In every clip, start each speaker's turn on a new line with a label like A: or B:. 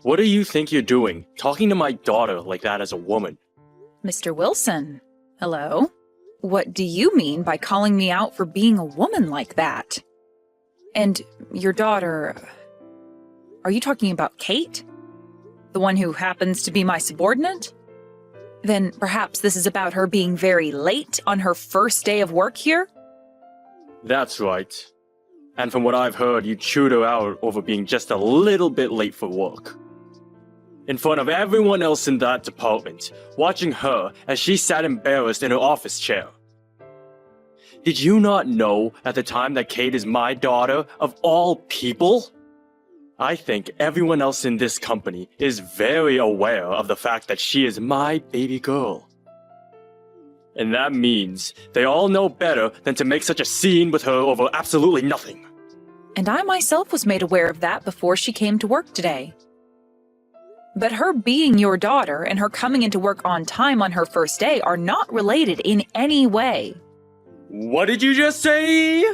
A: What do you think you're doing, talking to my daughter like that as a woman?
B: Mr. Wilson, hello? What do you mean by calling me out for being a woman like that? And your daughter... Are you talking about Kate? The one who happens to be my subordinate? Then perhaps this is about her being very late on her first day of work here?
A: That's right. And from what I've heard, you chewed her out over being just a little bit late for work. In front of everyone else in that department, watching her as she sat embarrassed in her office chair. Did you not know at the time that Kate is my daughter, of all people? I think everyone else in this company is very aware of the fact that she is my baby girl. And that means they all know better than to make such a scene with her over absolutely nothing.
B: And I myself was made aware of that before she came to work today. But her being your daughter and her coming into work on time on her first day are not related in any way.
A: What did you just say?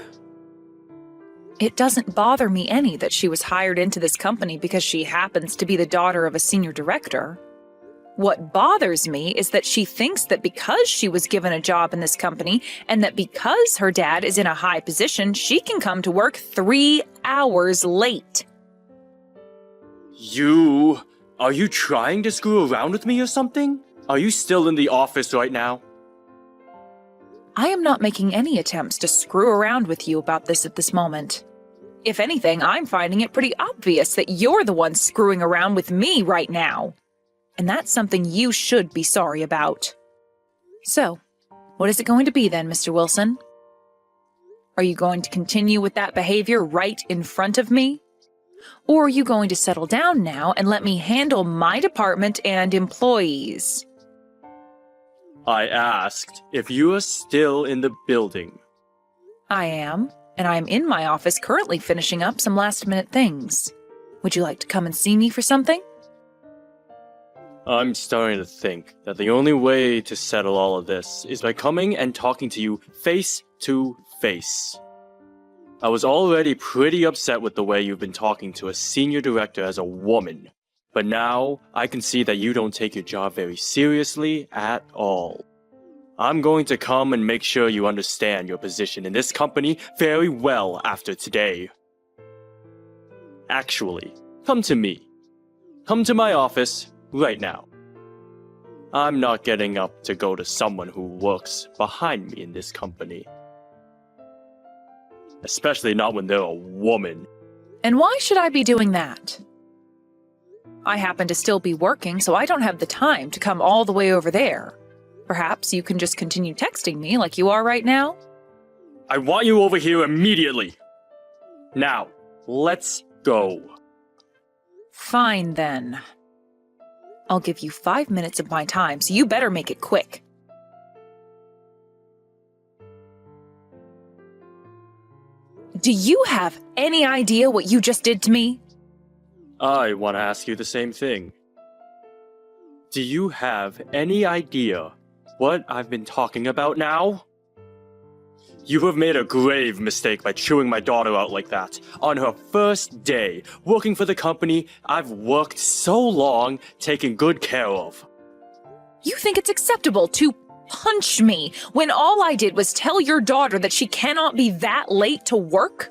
B: It doesn't bother me any that she was hired into this company because she happens to be the daughter of a senior director. What bothers me is that she thinks that because she was given a job in this company and that because her dad is in a high position, she can come to work 3 hours late.
A: Are you trying to screw around with me or something? Are you still in the office right now?
B: I am not making any attempts to screw around with you about this at this moment. If anything, I'm finding it pretty obvious that you're the one screwing around with me right now. And that's something you should be sorry about. So, what is it going to be then, Mr. Wilson? Are you going to continue with that behavior right in front of me? Or are you going to settle down now and let me handle my department and employees?
A: I asked if you are still in the building.
B: I am, and I'm in my office currently finishing up some last-minute things. Would you like to come and see me for something?
A: I'm starting to think that the only way to settle all of this is by coming and talking to you face to face. I was already pretty upset with the way you've been talking to a senior director as a woman, but now I can see that you don't take your job very seriously at all. I'm going to come and make sure you understand your position in this company very well after today. Actually, come to me. Come to my office right now. I'm not getting up to go to someone who works behind me in this company. Especially not when they're a woman.
B: And why should I be doing that? I happen to still be working, so I don't have the time to come all the way over there. Perhaps you can just continue texting me like you are right now?
A: I want you over here immediately. Now, let's go.
B: Fine then. I'll give you 5 minutes of my time, so you better make it quick. Do you have any idea what you just did to me?
A: I want to ask you the same thing. Do you have any idea what I've been talking about now? You have made a grave mistake by chewing my daughter out like that, on her first day, working for the company I've worked so long taking good care of.
B: You think it's acceptable to punch me when all I did was tell your daughter that she cannot be that late to work?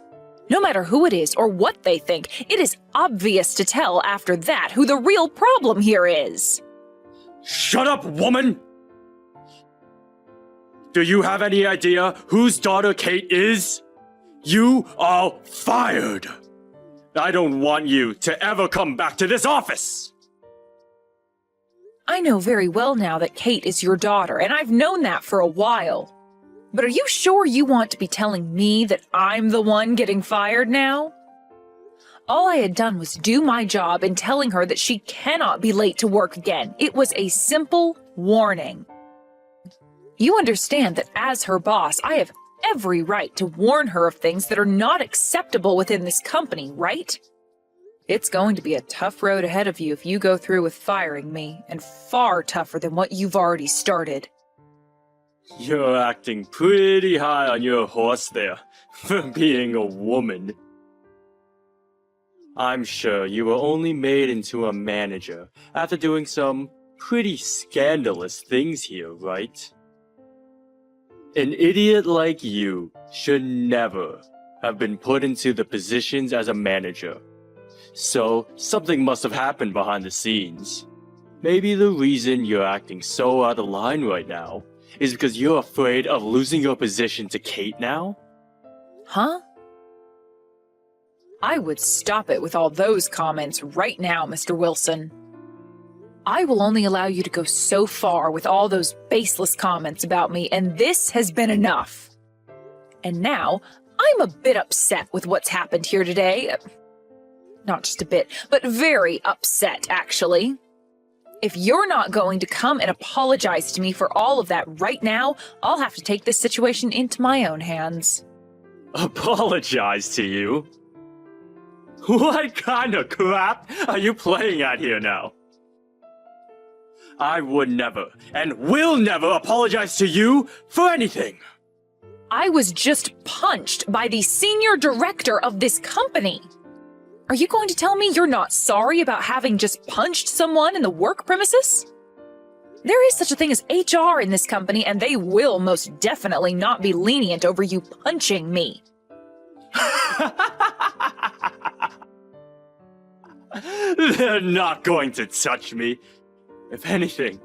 B: No matter who it is or what they think, it is obvious to tell after that who the real problem here is.
A: Shut up, woman! Do you have any idea whose daughter Kate is? You are fired! I don't want you to ever come back to this office!
B: I know very well now that Kate is your daughter, and I've known that for a while. But are you sure you want to be telling me that I'm the one getting fired now? All I had done was do my job in telling her that she cannot be late to work again. It was a simple warning. You understand that as her boss, I have every right to warn her of things that are not acceptable within this company, right? It's going to be a tough road ahead of you if you go through with firing me, and far tougher than what you've already started.
A: You're acting pretty high on your horse there, for being a woman. I'm sure you were only made into a manager after doing some pretty scandalous things here, right? An idiot like you should never have been put into the positions as a manager. So, something must have happened behind the scenes. Maybe the reason you're acting so out of line right now is because you're afraid of losing your position to Kate now?
B: Huh? I would stop it with all those comments right now, Mr. Wilson. I will only allow you to go so far with all those baseless comments about me, and this has been enough. And now, I'm a bit upset with what's happened here today. Not just a bit, but very upset, actually. If you're not going to come and apologize to me for all of that right now, I'll have to take this situation into my own hands.
A: Apologize to you? What kind of crap are you playing at here now? I would never, and will never apologize to you for anything.
B: I was just punched by the senior director of this company. Are you going to tell me you're not sorry about having just punched someone in the work premises? There is such a thing as HR in this company, and they will most definitely not be lenient over you punching me.
A: They're not going to touch me. If anything,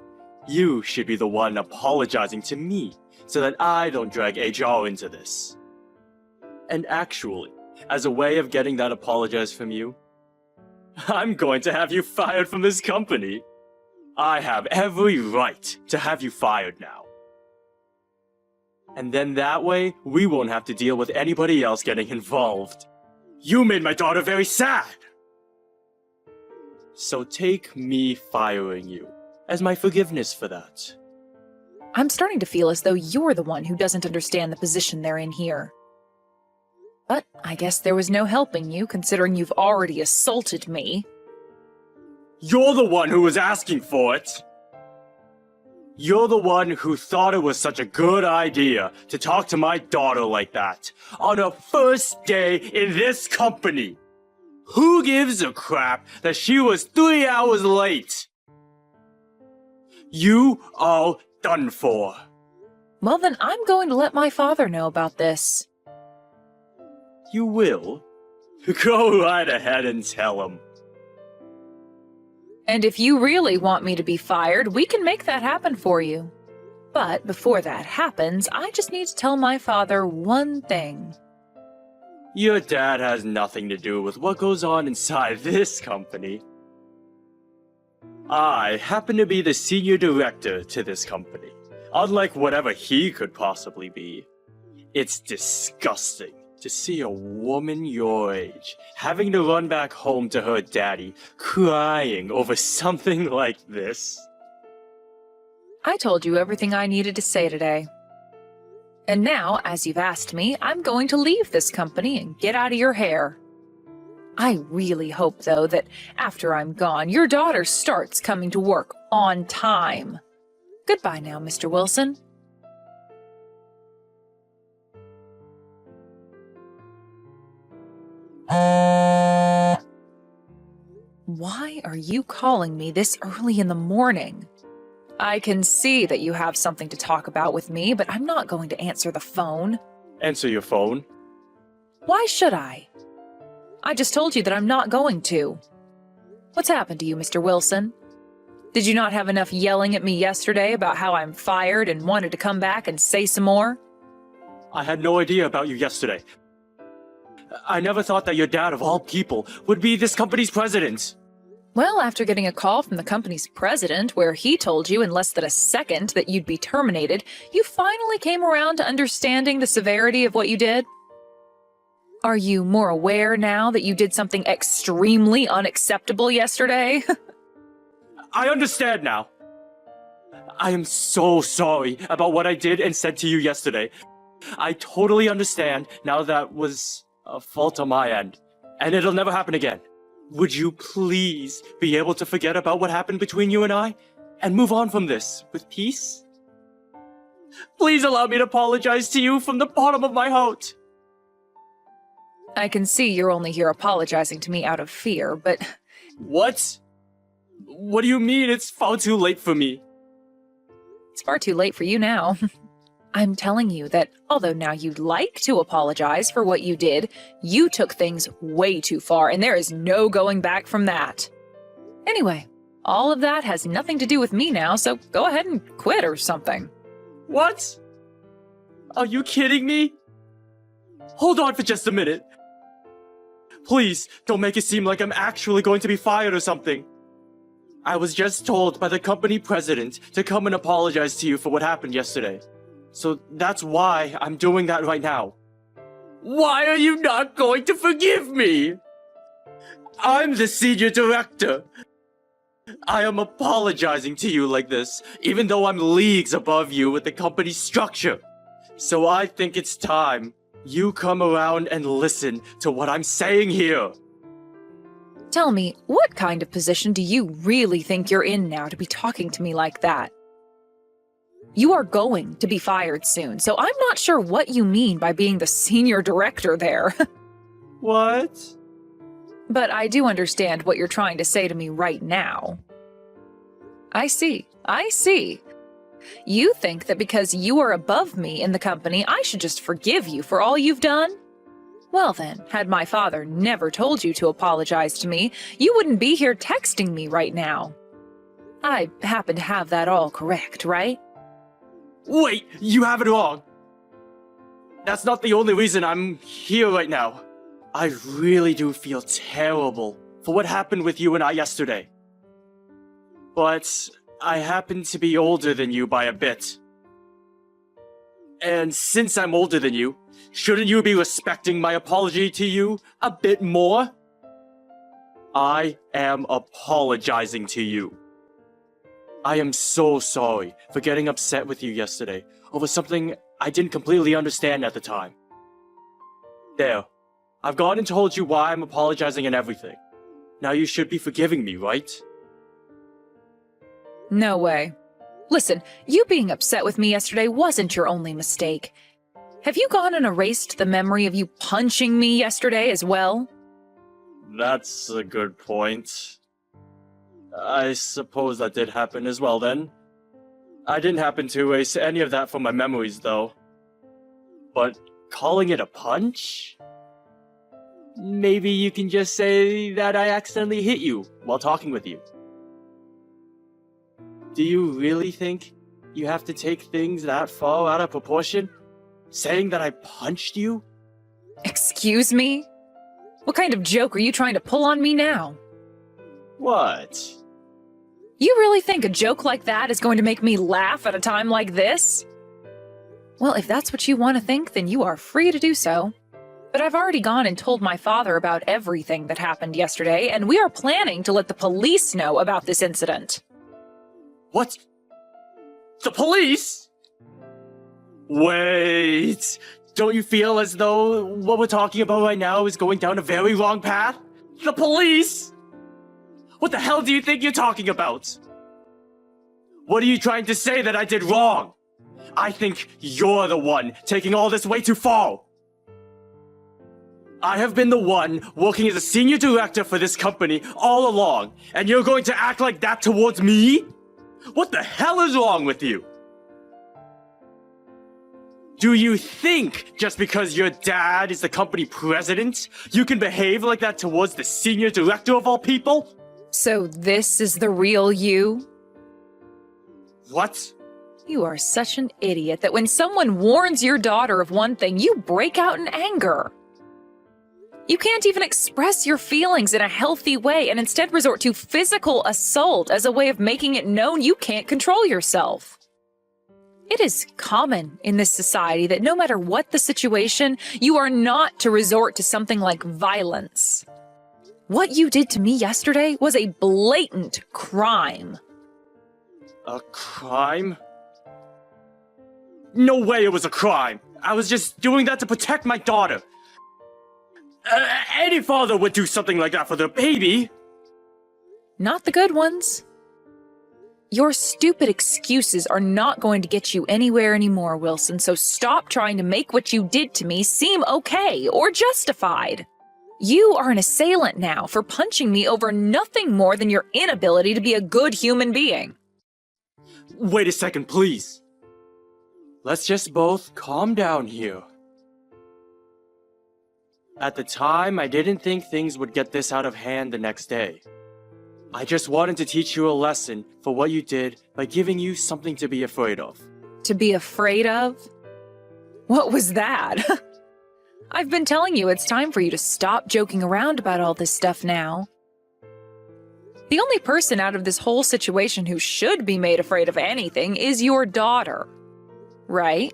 A: you should be the one apologizing to me so that I don't drag HR into this. And actually, as a way of getting that apologize from you, I'm going to have you fired from this company. I have every right to have you fired now. And then that way, we won't have to deal with anybody else getting involved. You made my daughter very sad. So take me firing you as my forgiveness for that.
B: I'm starting to feel as though you're the one who doesn't understand the position they're in here. But I guess there was no helping you, considering you've already assaulted me.
A: You're the one who was asking for it. You're the one who thought it was such a good idea to talk to my daughter like that on her first day in this company. Who gives a crap that she was 3 hours late? You are done for.
B: Well, then I'm going to let my father know about this.
A: You will? Go right ahead and tell him.
B: And if you really want me to be fired, we can make that happen for you. But before that happens, I just need to tell my father one thing.
A: Your dad has nothing to do with what goes on inside this company. I happen to be the senior director to this company, unlike whatever he could possibly be. It's disgusting to see a woman your age having to run back home to her daddy crying over something like this.
B: I told you everything I needed to say today. And now, as you've asked me, I'm going to leave this company and get out of your hair. I really hope, though, that after I'm gone, your daughter starts coming to work on time. Goodbye now, Mr. Wilson. Why are you calling me this early in the morning? I can see that you have something to talk about with me, but I'm not going to answer the phone.
A: Answer your phone.
B: Why should I? I just told you that I'm not going to. What's happened to you, Mr. Wilson? Did you not have enough yelling at me yesterday about how I'm fired and wanted to come back and say some more?
A: I had no idea about you yesterday. I never thought that your dad, of all people, would be this company's president.
B: Well, after getting a call from the company's president where he told you in less than a second that you'd be terminated, you finally came around to understanding the severity of what you did? Are you more aware now that you did something extremely unacceptable yesterday?
A: I understand now. I am so sorry about what I did and said to you yesterday. I totally understand now that was a fault on my end, and it'll never happen again. Would you please be able to forget about what happened between you and I and move on from this with peace? Please allow me to apologize to you from the bottom of my heart.
B: I can see you're only here apologizing to me out of fear, but
A: What? What do you mean it's far too late for me?
B: it's far too late for you now. I'm telling you that although now you'd like to apologize for what you did, you took things way too far, and there is no going back from that. Anyway, all of that has nothing to do with me now, so go ahead and quit or something.
A: What? Are you kidding me? Hold on for just a minute. Please, don't make it seem like I'm actually going to be fired or something. I was just told by the company president to come and apologize to you for what happened yesterday. So that's why I'm doing that right now. Why are you not going to forgive me? I'm the senior director. I am apologizing to you like this, even though I'm leagues above you with the company's structure. So I think it's time you come around and listen to what I'm saying here.
B: Tell me, what kind of position do you really think you're in now to be talking to me like that? You are going to be fired soon, so I'm not sure what you mean by being the senior director there.
A: What?
B: But I do understand what you're trying to say to me right now. I see. You think that because you are above me in the company, I should just forgive you for all you've done? Well then, had my father never told you to apologize to me, you wouldn't be here texting me right now. I happen to have that all correct, right?
A: Wait, you have it wrong. That's not the only reason I'm here right now. I really do feel terrible for what happened with you and I yesterday. But I happen to be older than you by a bit. And since I'm older than you, shouldn't you be respecting my apology to you a bit more? I am apologizing to you. I am so sorry for getting upset with you yesterday over something I didn't completely understand at the time. There. I've gone and told you why I'm apologizing and everything. Now you should be forgiving me, right?
B: No way. Listen, you being upset with me yesterday wasn't your only mistake. Have you gone and erased the memory of you punching me yesterday as well?
A: That's a good point. I suppose that did happen as well then. I didn't happen to erase any of that from my memories though. But calling it a punch? Maybe you can just say that I accidentally hit you while talking with you. Do you really think you have to take things that far out of proportion? Saying that I punched you?
B: Excuse me? What kind of joke are you trying to pull on me now?
A: What?
B: You really think a joke like that is going to make me laugh at a time like this? Well, if that's what you want to think, then you are free to do so. But I've already gone and told my father about everything that happened yesterday, and we are planning to let the police know about this incident.
A: What? The police? Wait, don't you feel as though what we're talking about right now is going down a very wrong path? The police? What the hell do you think you're talking about? What are you trying to say that I did wrong? I think you're the one taking all this way too far. I have been the one working as a senior director for this company all along, and you're going to act like that towards me? What the hell is wrong with you? Do you think just because your dad is the company president, you can behave like that towards the senior director of all people?
B: So this is the real you?
A: What?
B: You are such an idiot that when someone warns your daughter of one thing, you break out in anger. You can't even express your feelings in a healthy way and instead resort to physical assault as a way of making it known you can't control yourself. It is common in this society that no matter what the situation, you are not to resort to something like violence. What you did to me yesterday was a blatant crime.
A: A crime? No way it was a crime. I was just doing that to protect my daughter. Any father would do something like that for their baby.
B: Not the good ones. Your stupid excuses are not going to get you anywhere anymore, Wilson, so stop trying to make what you did to me seem okay or justified. You are an assailant now for punching me over nothing more than your inability to be a good human being.
A: Wait a second, please. Let's just both calm down here. At the time, I didn't think things would get this out of hand the next day. I just wanted to teach you a lesson for what you did by giving you something to be afraid of.
B: To be afraid of? What was that? I've been telling you it's time for you to stop joking around about all this stuff now. The only person out of this whole situation who should be made afraid of anything is your daughter. Right?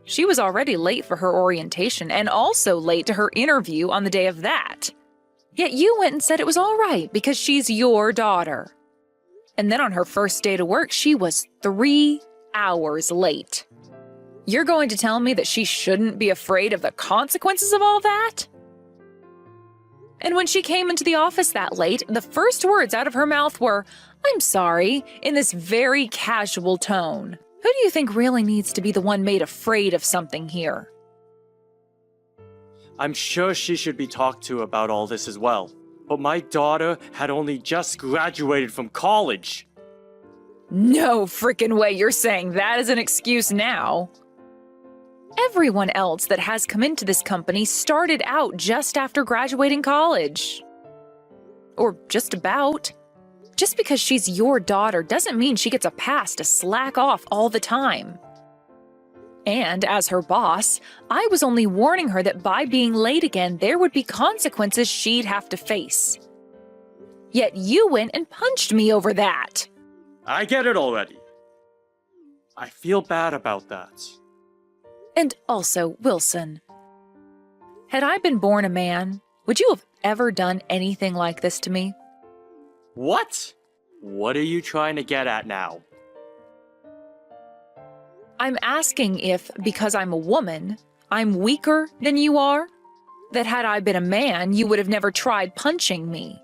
B: She was already late for her orientation and also late to her interview on the day of that. Yet you went and said it was all right because she's your daughter. And then on her first day to work, she was 3 hours late. You're going to tell me that she shouldn't be afraid of the consequences of all that? And when she came into the office that late, the first words out of her mouth were, "I'm sorry," in this very casual tone. Who do you think really needs to be the one made afraid of something here?
A: I'm sure she should be talked to about all this as well. But my daughter had only just graduated from college.
B: No frickin' way you're saying that as an excuse now. Everyone else that has come into this company started out just after graduating college. Or just about. Just because she's your daughter doesn't mean she gets a pass to slack off all the time. And as her boss, I was only warning her that by being late again, there would be consequences she'd have to face. Yet you went and punched me over that.
A: I get it already. I feel bad about that.
B: And also, Wilson, had I been born a man, would you have ever done anything like this to me?
A: What? What are you trying to get at now?
B: I'm asking if, because I'm a woman, I'm weaker than you are? That had I been a man, you would have never tried punching me.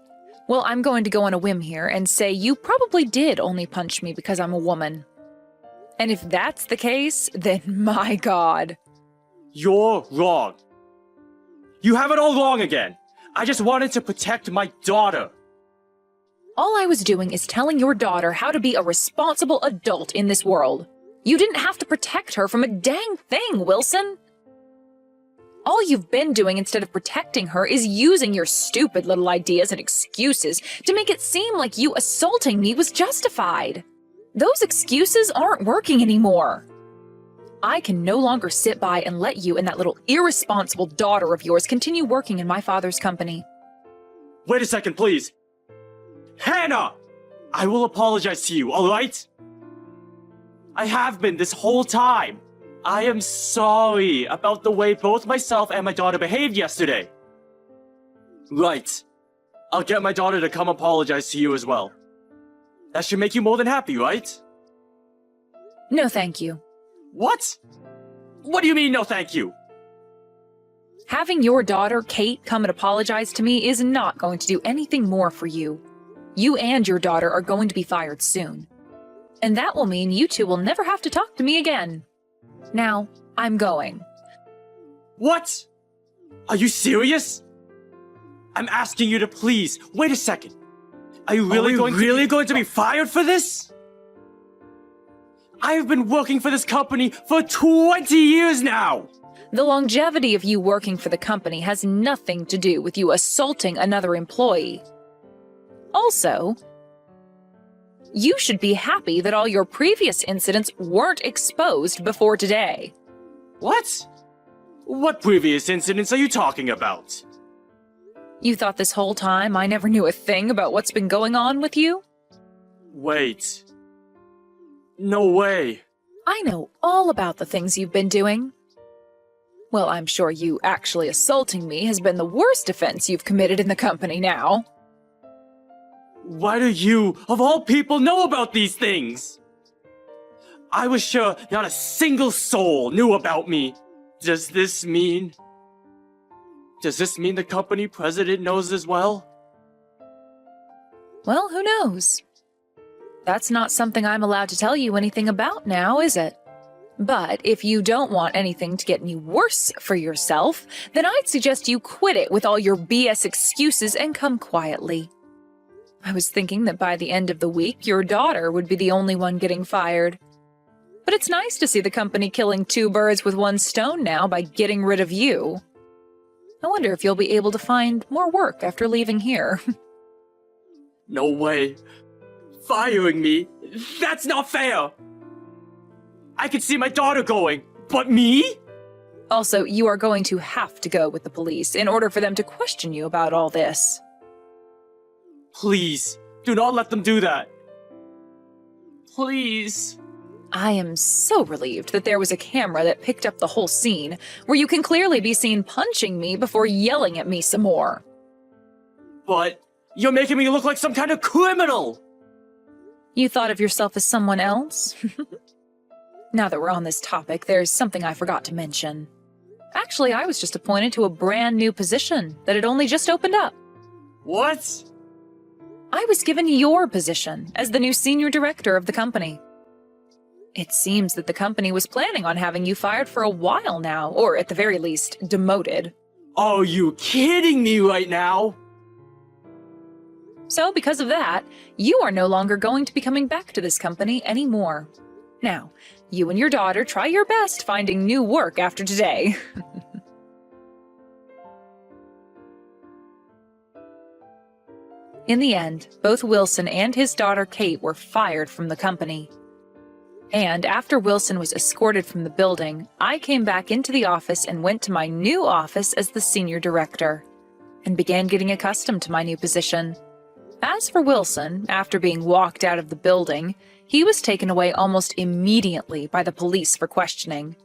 B: Well, I'm going to go on a whim here and say you probably did only punch me because I'm a woman. And if that's the case, then my God.
A: You're wrong. You have it all wrong again. I just wanted to protect my daughter.
B: All I was doing is telling your daughter how to be a responsible adult in this world. You didn't have to protect her from a dang thing, Wilson. All you've been doing instead of protecting her is using your stupid little ideas and excuses to make it seem like you assaulting me was justified. Those excuses aren't working anymore. I can no longer sit by and let you and that little irresponsible daughter of yours continue working in my father's company.
A: Wait a second, please. Hannah! I will apologize to you, alright? I have been this whole time. I am sorry about the way both myself and my daughter behaved yesterday. Right. I'll get my daughter to come apologize to you as well. That should make you more than happy, right?
B: No, thank you.
A: What? What do you mean, no thank you?
B: Having your daughter, Kate, come and apologize to me is not going to do anything more for you. You and your daughter are going to be fired soon. And that will mean you two will never have to talk to me again. Now, I'm going.
A: What? Are you serious? I'm asking you to please, wait a second. Are you really going to be fired for this? I have been working for this company for 20 years now!
B: The longevity of you working for the company has nothing to do with you assaulting another employee. Also, you should be happy that all your previous incidents weren't exposed before today.
A: What? What previous incidents are you talking about?
B: You thought this whole time I never knew a thing about what's been going on with you?
A: Wait. No way.
B: I know all about the things you've been doing. Well, I'm sure you actually assaulting me has been the worst offense you've committed in the company now.
A: Why do you, of all people, know about these things? I was sure not a single soul knew about me. Does this mean the company president knows as well?
B: Well, who knows? That's not something I'm allowed to tell you anything about now, is it? But if you don't want anything to get any worse for yourself, then I'd suggest you quit it with all your BS excuses and come quietly. I was thinking that by the end of the week, your daughter would be the only one getting fired. But it's nice to see the company killing two birds with one stone now by getting rid of you. I wonder if you'll be able to find more work after leaving here.
A: No way. Firing me? That's not fair! I could see my daughter going, but me?
B: Also, you are going to have to go with the police in order for them to question you about all this.
A: Please, do not let them do that. Please.
B: I am so relieved that there was a camera that picked up the whole scene, where you can clearly be seen punching me before yelling at me some more.
A: But you're making me look like some kind of criminal!
B: You thought of yourself as someone else? Now that we're on this topic, there's something I forgot to mention. Actually, I was just appointed to a brand new position that had only just opened up.
A: What?
B: I was given your position as the new senior director of the company. It seems that the company was planning on having you fired for a while now, or at the very least, demoted.
A: Are you kidding me right now?
B: So because of that, you are no longer going to be coming back to this company anymore. Now, you and your daughter try your best finding new work after today. In the end, both Wilson and his daughter Kate were fired from the company. And after Wilson was escorted from the building, I came back into the office and went to my new office as the senior director, and began getting accustomed to my new position. As for Wilson, after being walked out of the building, he was taken away almost immediately by the police for questioning.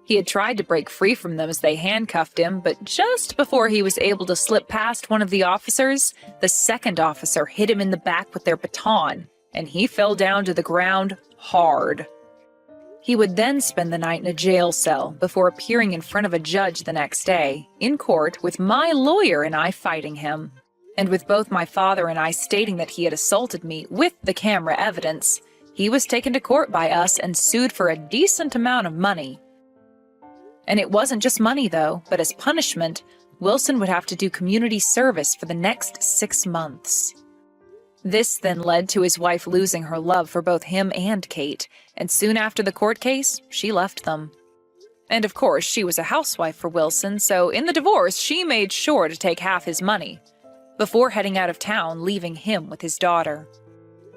B: He had tried to break free from them as they handcuffed him, but just before he was able to slip past one of the officers, the second officer hit him in the back with their baton, and he fell down to the ground hard. He would then spend the night in a jail cell before appearing in front of a judge the next day, in court, with my lawyer and I fighting him. And with both my father and I stating that he had assaulted me with the camera evidence, he was taken to court by us and sued for a decent amount of money. And it wasn't just money, though, but as punishment, Wilson would have to do community service for the next 6 months. This then led to his wife losing her love for both him and Kate, and soon after the court case, she left them. And of course, she was a housewife for Wilson, so in the divorce, she made sure to take half his money, before heading out of town, leaving him with his daughter.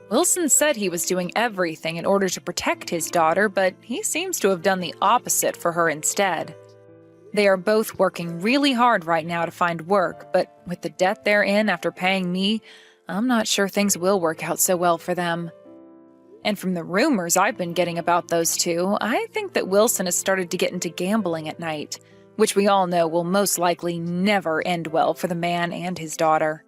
B: Wilson said he was doing everything in order to protect his daughter, but he seems to have done the opposite for her instead. They are both working really hard right now to find work, but with the debt they're in after paying me, I'm not sure things will work out so well for them. And from the rumors I've been getting about those two, I think that Wilson has started to get into gambling at night, which we all know will most likely never end well for the man and his daughter.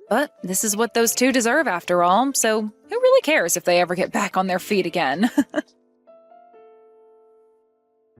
B: But this is what those two deserve after all, so who really cares if they ever get back on their feet again?